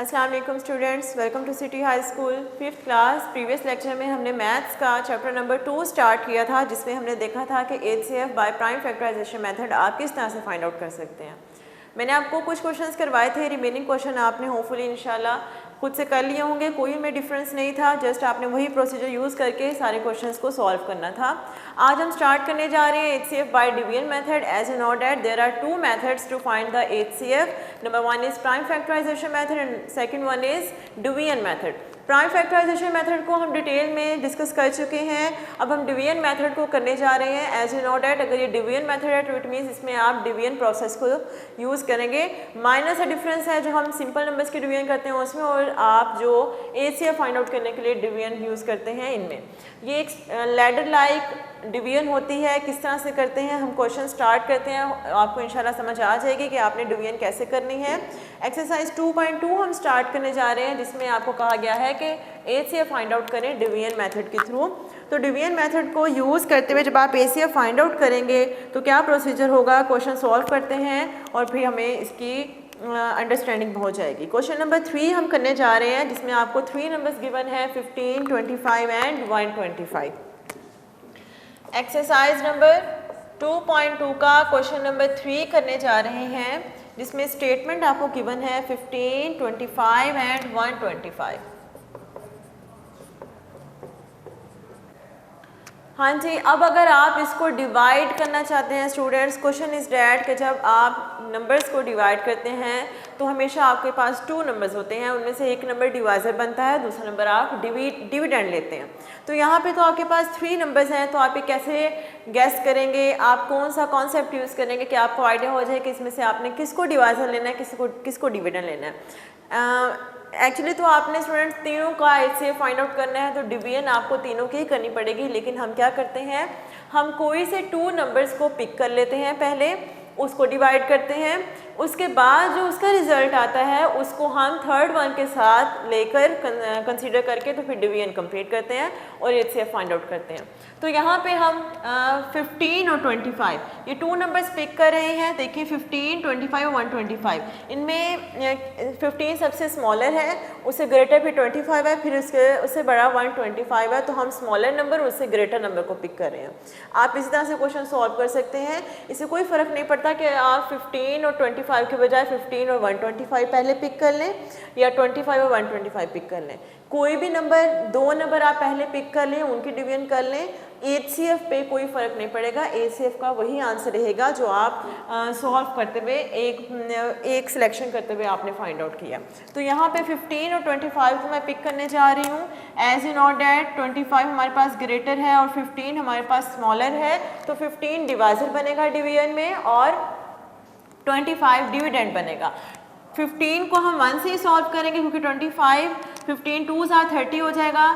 अस्सलाम वालेकुम students, welcome to city high school 5th class. Previous lecture में हमने मैथ्स का चैप्टर नंबर 2 स्टार्ट किया था, जिसमें हमने देखा था कि HCF by prime factorization method आप किस तरह से फाइंड आउट कर सकते हैं। मैंने आपको कुछ क्वेश्चंस करवाए थे, रिमेनिंग क्वेश्चन आपने होपफुली इंशाल्लाह खुद से कर लिए होंगे, कोई में डिफरेंस नहीं था, जस्ट आपने वही प्रोसीजर यूज़ करके सारे क्वेश्चंस को सॉल्व करना था। आज हम स्टार्ट करने जा रहे हैं HCF by division method. As you know that there are two methods to find the HCF। Number one is prime factorization method and second one is division method. Prime factorization method को हम detail में discuss कर चुके हैं, अब हम division method को करने जा रहे हैं। एज यू नो डैट अगर ये डिवीजन मेथड है तो इट मीन्स इसमें आप डिवीजन प्रोसेस को यूज़ करेंगे। माइनर सा डिफरेंस है जो हम सिंपल नंबर्स की डिवीजन करते हैं उसमें, और आप जो HCF फाइंड आउट करने के लिए डिवीजन यूज़ करते हैं इनमें। ये एक लैडर लाइक डिवीजन होती है। किस तरह से करते हैं, हम क्वेश्चन स्टार्ट करते हैं, आपको इंशाल्लाह समझ आ जाएगी कि आपने डिवीजन कैसे करनी है। एक्सरसाइज 2.2 हम स्टार्ट करने जा रहे हैं, जिसमें आपको कहा गया है कि HCF फाइंड आउट करें डिवीजन मेथड के थ्रू। तो डिवीजन मेथड को यूज़ करते हुए जब आप HCF फाइंड आउट करेंगे तो क्या प्रोसीजर होगा, क्वेश्चन सॉल्व करते हैं और फिर हमें इसकी अंडरस्टैंडिंग हो जाएगी। क्वेश्चन नंबर 3 हम करने जा रहे हैं, जिसमें आपको 3 नंबर्स गिवन है 15, 25 एंड 125। एक्सरसाइज नंबर 2.2 का क्वेश्चन नंबर 3 करने जा रहे हैं, जिसमें स्टेटमेंट आपको गिवन है 15, 25 एंड 125। हाँ जी, अब अगर आप इसको डिवाइड करना चाहते हैं स्टूडेंट्स, क्वेश्चन इज डैट कि जब आप नंबर्स को डिवाइड करते हैं तो हमेशा आपके पास 2 नंबर्स होते हैं, उनमें से एक नंबर डिवाइजर बनता है, दूसरा नंबर आप डिविडेंड लेते हैं। तो यहाँ पे तो आपके पास 3 नंबर्स हैं, तो आप ये कैसे गैस करेंगे, आप कौन सा कॉन्सेप्ट यूज़ करेंगे कि आपको आइडिया हो जाए कि इसमें से आपने किसको डिवाइजर लेना है, किसको डिविडेंड लेना है। एक्चुअली तो आपने स्टूडेंट्स तीनों का HCF फाइंड आउट करना है, तो डिवीजन आपको तीनों की ही करनी पड़ेगी। लेकिन हम क्या करते हैं, हम कोई से 2 नंबर्स को पिक कर लेते हैं, पहले उसको डिवाइड करते हैं, उसके बाद जो उसका रिजल्ट आता है उसको हम थर्ड वन के साथ लेकर कंसीडर करके तो फिर डिवीजन कंप्लीट करते हैं और HCF फाइंड आउट करते हैं। तो यहाँ पे हम 15 और 25 ये 2 नंबर्स पिक कर रहे हैं। देखिए 15, 25 और 125, इनमें 15 सबसे स्मॉलर है, उससे ग्रेटर फिर 25 है, फिर उससे बड़ा 125 है, तो हम स्मॉलर नंबर उससे ग्रेटर नंबर को पिक कर रहे हैं। आप इसी तरह से क्वेश्चन सॉल्व कर सकते हैं, इससे कोई फ़र्क नहीं पड़ता कि आप 15 और 25 के बजाय 15 और 125 पहले पिक कर लें या 25 और 125 पिक कर लें। कोई भी नंबर 2 नंबर आप पहले पिक कर लें, उनकी डिवीजन कर लें, HCF पे कोई फ़र्क नहीं पड़ेगा। HCF का वही आंसर रहेगा जो आप सॉल्व करते हुए एक सिलेक्शन करते हुए आपने फाइंड आउट किया। तो यहाँ पे 15 और 25 को मैं पिक करने जा रही हूँ। एज यू नो डैट 25 हमारे पास ग्रेटर है और 15 हमारे पास स्मॉलर है, तो 15 डिवाइजर बनेगा डिवीजन में और 25 डिविडेंड बनेगा। 15 को हम 1 से ही सॉल्व करेंगे क्योंकि 15 2s आर 30 हो जाएगा।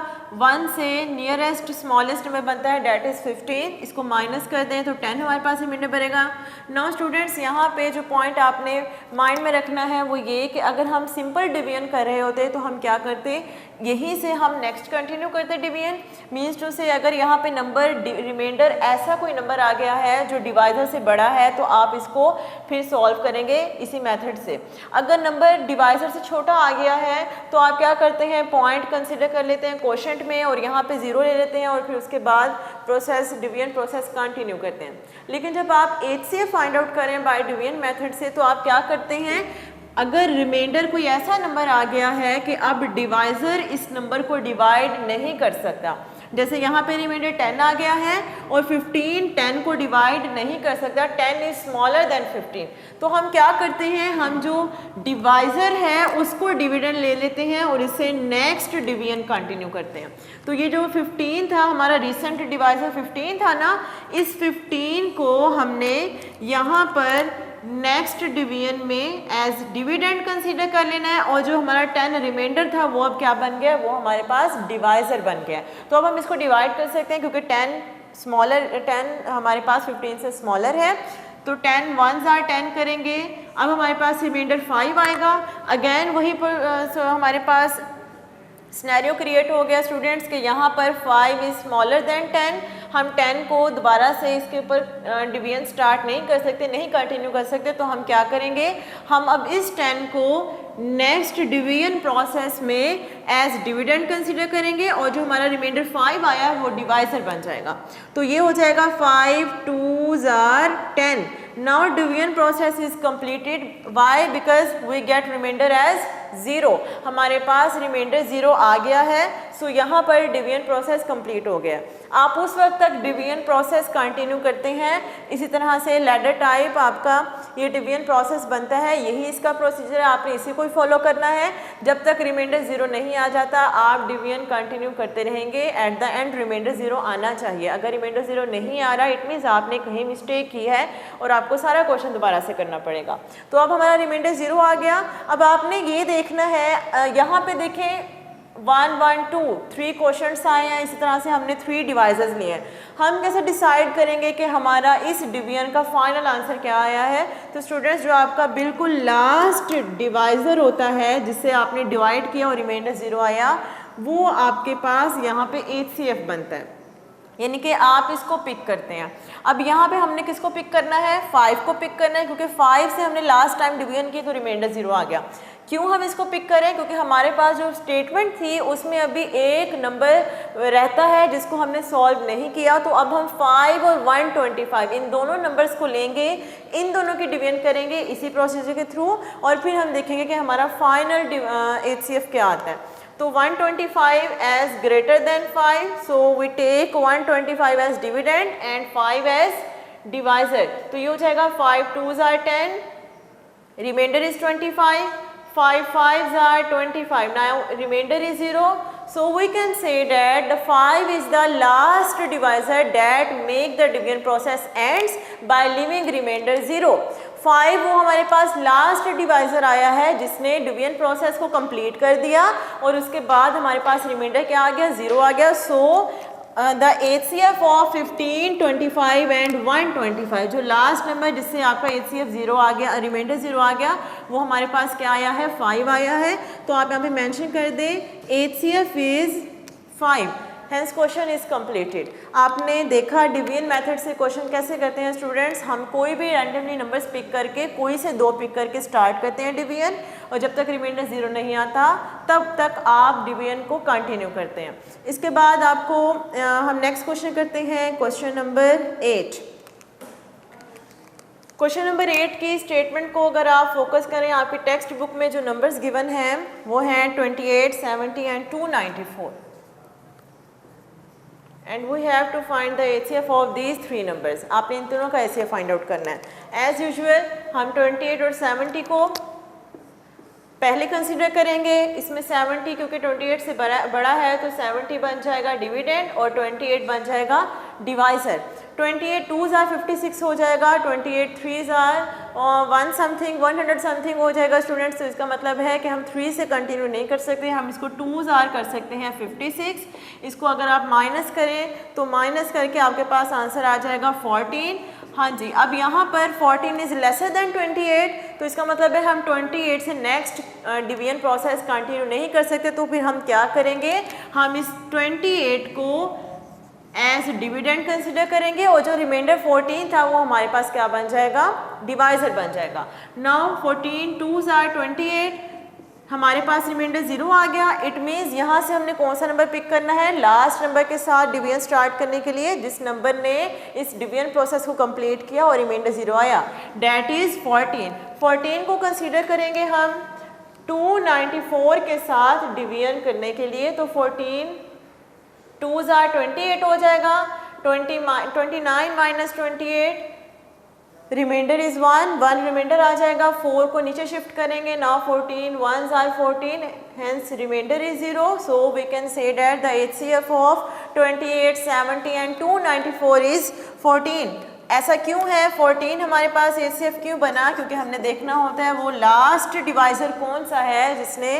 1 से नियरेस्ट स्मॉलेस्ट नंबर बनता है, डैट इज़ 15। इसको माइनस कर दें तो 10 हमारे पास रिमाइंडर बनेगा। नाउ स्टूडेंट्स, यहाँ पे जो पॉइंट आपने माइंड में रखना है वो ये कि अगर हम सिंपल डिवीजन कर रहे होते तो हम क्या करते, यहीं से हम नेक्स्ट कंटिन्यू करते डिवीजन। मीन्स टू से अगर यहाँ पे नंबर रिमाइंडर ऐसा कोई नंबर आ गया है जो डिवाइजर से बड़ा है तो आप इसको फिर सॉल्व करेंगे इसी मेथड से। अगर नंबर डिवाइजर से छोटा आ गया है तो आप क्या करते हैं, पॉइंट कंसिडर कर लेते हैं क्वोशेंट में और यहाँ पे 0 ले लेते हैं और फिर उसके बाद प्रोसेस डिवीजन प्रोसेस कंटिन्यू करते हैं। लेकिन जब आप HCF फाइंड आउट करें बाय डिवीजन मेथड से तो आप क्या करते हैं, अगर रिमाइंडर कोई ऐसा नंबर आ गया है कि अब डिवाइजर इस नंबर को डिवाइड नहीं कर सकता, जैसे यहाँ पे रिमाइंडर 10 आ गया है और 15 10 को डिवाइड नहीं कर सकता, 10 इज स्मॉलर देन 15, तो हम क्या करते हैं, हम जो डिवाइजर है उसको डिविडेंड ले लेते हैं और इससे नेक्स्ट डिवीजन कंटिन्यू करते हैं। तो ये जो 15 था हमारा रिसेंट डिवाइजर 15 था ना, इस 15 को हमने यहाँ पर नेक्स्ट डिवीजन में एज डिविडेंड कंसीडर कर लेना है और जो हमारा 10 रिमाइंडर था वो अब क्या बन गया, वो हमारे पास डिवाइजर बन गया। तो अब हम इसको डिवाइड कर सकते हैं क्योंकि 10 हमारे पास 15 से स्मॉलर है, तो 10 1s आर 10 करेंगे। अब हमारे पास रिमाइंडर 5 आएगा। अगेन वही पर हमारे पास सिनेरियो क्रिएट हो गया स्टूडेंट्स के यहाँ पर 5 इज स्मॉलर देन 10। हम 10 को दोबारा से इसके ऊपर डिवीजन स्टार्ट नहीं कर सकते, नहीं कंटिन्यू कर सकते, तो हम क्या करेंगे, हम अब इस 10 को नेक्स्ट डिवीजन प्रोसेस में एज डिविडेंड कंसीडर करेंगे और जो हमारा रिमाइंडर 5 आया है वो डिवाइजर बन जाएगा। तो ये हो जाएगा 5 2s are 10। Now division process is completed. Why? Because we get remainder as 0। हमारे पास रिमाइंडर 0 आ गया है, सो यहाँ पर डिवीजन प्रोसेस कंप्लीट हो गया। आप उस वक्त तक डिवीजन प्रोसेस कंटिन्यू करते हैं। इसी तरह से लैडर टाइप आपका ये डिवीजन प्रोसेस बनता है, यही इसका प्रोसीजर है, आपने इसी को फॉलो करना है। जब तक रिमाइंडर 0 नहीं आ जाता आप डिवीजन कंटिन्यू करते रहेंगे। एट द एंड रिमाइंडर 0 आना चाहिए। अगर रिमाइंडर 0 नहीं आ रहा इट मीन्स आपने कहीं मिस्टेक की है और आपको सारा क्वेश्चन दोबारा से करना पड़ेगा। तो अब हमारा रिमाइंडर 0 आ गया। अब आपने ये देखना है, यहाँ पे देखें 1 1 2 3 क्वेश्चंस आए हैं। इसी तरह से हमने 3 डिवाइजर्स लिए हैं। हम कैसे डिसाइड करेंगे कि हमारा इस डिवीजन का फाइनल आंसर क्या आया है? तो स्टूडेंट्स, जो आपका बिल्कुल लास्ट डिवाइजर होता है जिससे आपने डिवाइड किया और रिमाइंडर 0 आया, वो आपके पास यहाँ पे HCF बनता है, यानी कि आप इसको पिक करते हैं। अब यहाँ पे हमने किसको पिक करना है? 5 को पिक करना है, क्योंकि 5 से हमने लास्ट टाइम डिवीजन की तो रिमाइंडर 0 आ गया। क्यों हम इसको पिक करें? क्योंकि हमारे पास जो स्टेटमेंट थी उसमें अभी एक नंबर रहता है जिसको हमने सॉल्व नहीं किया। तो अब हम 5 और 125 इन दोनों नंबर्स को लेंगे, इन दोनों की डिवीजन करेंगे इसी प्रोसीजर के थ्रू, और फिर हम देखेंगे कि हमारा फाइनल HCF क्या आता है। तो 125 as greater than 5, so we take 125 as dividend and 5 as divisor। तो ये हो जाएगा 5 2s are 10, remainder is 25, 5 5s are 25, now remainder is 0, so we can say that the 5 is the last divisor that make the division process ends by leaving remainder 0। 5 वो हमारे पास last divisor आया है जिसने division process को complete कर दिया और उसके बाद हमारे पास रिमाइंडर क्या आ गया? 0 आ गया। So the HCF of 15 25 and 125, जो लास्ट नंबर जिससे आपका HCF 0 आ गया, रिमाइंडर 0 आ गया, वो हमारे पास क्या आया है? 5 आया है। तो आप यहाँ पे मेंशन कर दें HCF is 5। Hence question is completed. आपने देखा डिवीजन मेथड से क्वेश्चन कैसे करते हैं स्टूडेंट्स। हम कोई भी रैंडमली नंबर्स पिक करके, कोई से 2 पिक करके स्टार्ट करते हैं डिवीजन, और जब तक रिमाइंडर 0 नहीं आता तब तक आप डिवीजन को कंटिन्यू करते हैं। इसके बाद आपको हम नेक्स्ट क्वेश्चन करते हैं, क्वेश्चन नंबर 8। क्वेश्चन नंबर 8 की स्टेटमेंट को अगर आप फोकस करें, आपकी टेक्स्ट बुक में जो नंबर्स गिवन हैं वो हैं 28 70 and 294 and we have to find the HCF of these 3 numbers। आपने इन तीनों का HCF फाइंड आउट करना है। एज यूजुअल हम 28 और 70 को पहले कंसीडर करेंगे। इसमें 70 क्योंकि 28 से बड़ा है तो 70 बन जाएगा डिविडेंड और 28 बन जाएगा डिवाइजर। 28 2s are 56 हो जाएगा, 28 3s are 1 समथिंग 100 समथिंग हो जाएगा स्टूडेंट्स। तो इसका मतलब है कि हम 3 से कंटिन्यू नहीं कर सकते, हम इसको 2s are कर सकते हैं 56। इसको अगर आप माइनस करें तो माइनस करके आपके पास आंसर आ जाएगा 14। हाँ जी, अब यहाँ पर 14 इज़ लेसर देन 28, तो इसका मतलब है हम 28 से नेक्स्ट डिवीजन प्रोसेस कंटिन्यू नहीं कर सकते। तो फिर हम क्या करेंगे? हम इस 28 को एज डिविडेंड कंसिडर करेंगे और जो रिमाइंडर 14 था वो हमारे पास क्या बन जाएगा? डिवाइजर बन जाएगा। नाउ 14 2s are 28, हमारे पास रिमाइंडर 0 आ गया। इट मीन्स यहाँ से हमने कौन सा नंबर पिक करना है? लास्ट नंबर के साथ डिवीजन स्टार्ट करने के लिए जिस नंबर ने इस डिवीजन प्रोसेस को कंप्लीट किया और रिमाइंडर 0 आया, डैट इज 14। 14 को कंसीडर करेंगे हम 294 के साथ डिवीजन करने के लिए, तो 14 2s are 28 हो जाएगा। 29 माइनस 28, रिमाइंडर इज 1 रिमाइंडर आ जाएगा। 4 को नीचे शिफ्ट करेंगे, now 14 1s are 14, hence remainder is 0। So we can say that the HCF of 28 70 and 294 is 14। ऐसा क्यों है? 14 हमारे पास HCF क्यों बना? क्योंकि हमने देखना होता है वो लास्ट डिवाइजर कौन सा है जिसने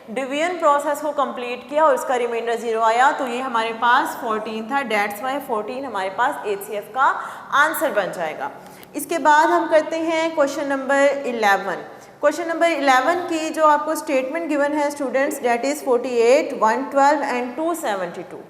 डिवीजन प्रोसेस को कंप्लीट किया और उसका रिमाइंडर 0 आया। तो ये हमारे पास 14 था, डेट्स वाई 14 हमारे पास HCF का आंसर बन जाएगा। इसके बाद हम करते हैं क्वेश्चन नंबर 11। क्वेश्चन नंबर 11 की जो आपको स्टेटमेंट गिवन है स्टूडेंट्स, data is 48 112 and 272।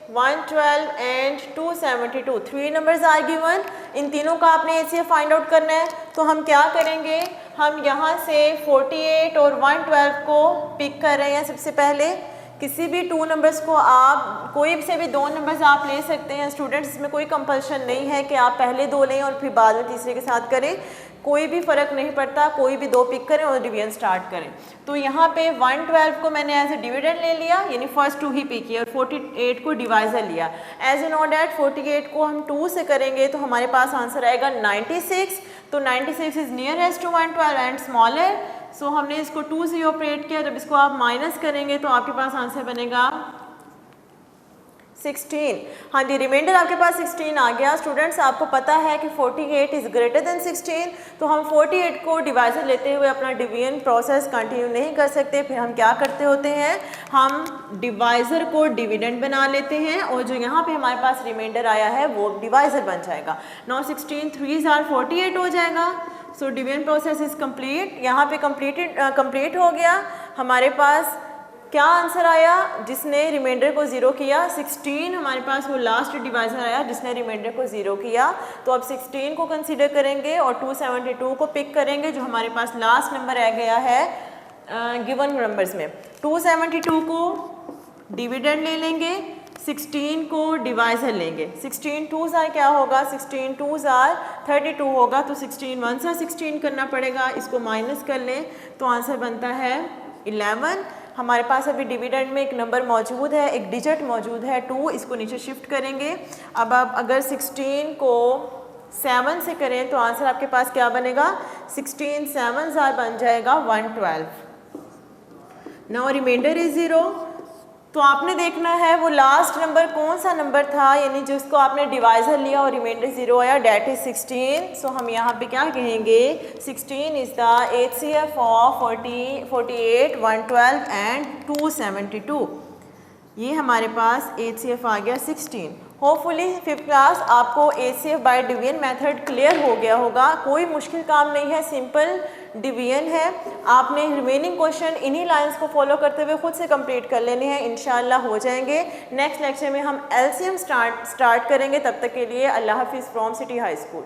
112 and 272, 3 numbers are given. इन तीनों का आपने HCF फाइंड आउट करना है। तो हम क्या करेंगे, हम यहाँ से 48 और 112 को पिक कर रहे हैं। सबसे पहले किसी भी 2 नंबर्स को आप, कोई से भी 2 नंबर्स आप ले सकते हैं स्टूडेंट्स, इसमें कोई कंपल्शन नहीं है कि आप पहले 2 लें और फिर बाद में तीसरे के साथ करें, कोई भी फ़र्क नहीं पड़ता, कोई भी 2 पिक करें और डिवीजन स्टार्ट करें। तो यहाँ पे 112 को मैंने एज ए डिविडेंड ले लिया, यानी फर्स्ट 2 ही पिक किया, और 48 को डिवाइज़र लिया। एज ए नोट डैट 48 को हम 2 से करेंगे तो हमारे पास आंसर आएगा 96। तो 96 is nearest to 112 and smaller. So हमने इसको 2 से ऑपरेट किया। जब इसको आप माइनस करेंगे तो आपके पास आंसर बनेगा 16। हाँ जी, रिमाइंडर आपके पास 16 आ गया। स्टूडेंट्स आपको पता है कि 48 इज़ ग्रेटर देन 16, तो हम 48 को डिवाइजर लेते हुए अपना डिवीजन प्रोसेस कंटिन्यू नहीं कर सकते। फिर हम क्या करते होते हैं, हम डिवाइजर को डिविडेंड बना लेते हैं और जो यहाँ पे हमारे पास रिमाइंडर आया है वो डिवाइजर बन जाएगा। नाउ 16 3s आर 48 हो जाएगा। So division process is complete. यहाँ पे कंप्लीट हो गया। हमारे पास क्या आंसर आया, जिसने रिमाइंडर को 0 किया 16, हमारे पास वो लास्ट डिवाइजर आया जिसने रिमाइंडर को 0 किया। तो अब 16 को कंसीडर करेंगे और 272 को पिक करेंगे, जो हमारे पास लास्ट नंबर आ गया है गिवन नंबर्स में। 272 को डिविडेंड ले लेंगे, 16 को डिवाइजर लेंगे। 16 2s आर क्या होगा, 16 2s आर 32 होगा। तो 16 1 से 16 करना पड़ेगा, इसको माइनस कर लें तो आंसर बनता है 11। हमारे पास अभी डिविडेंड में एक नंबर मौजूद है, एक डिजिट मौजूद है 2, इसको नीचे शिफ्ट करेंगे। अब आप अगर 16 को 7 से करें तो आंसर आपके पास क्या बनेगा, 16 7s आर बन जाएगा 112। Now remainder is 0। तो आपने देखना है वो लास्ट नंबर कौन सा नंबर था, यानी जिसको आपने डिवाइजर लिया और रिमाइंडर 0 आया, डेट इज 16। सो हम यहाँ पे क्या कहेंगे, 16 is the HCF of 48 112 and 272। ये हमारे पास HCF आ गया 16। होपफुली 5th क्लास आपको HCF by division method clear हो गया होगा। कोई मुश्किल काम नहीं है, सिंपल डिवीजन है। आपने रिमेनिंग क्वेश्चन इन्हीं लाइंस को फॉलो करते हुए खुद से कंप्लीट कर लेने हैं, इंशाल्लाह हो जाएंगे। नेक्स्ट लेक्चर में हम LCM स्टार्ट करेंगे। तब तक के लिए अल्लाह हाफिज़ फ्रॉम सिटी हाई स्कूल।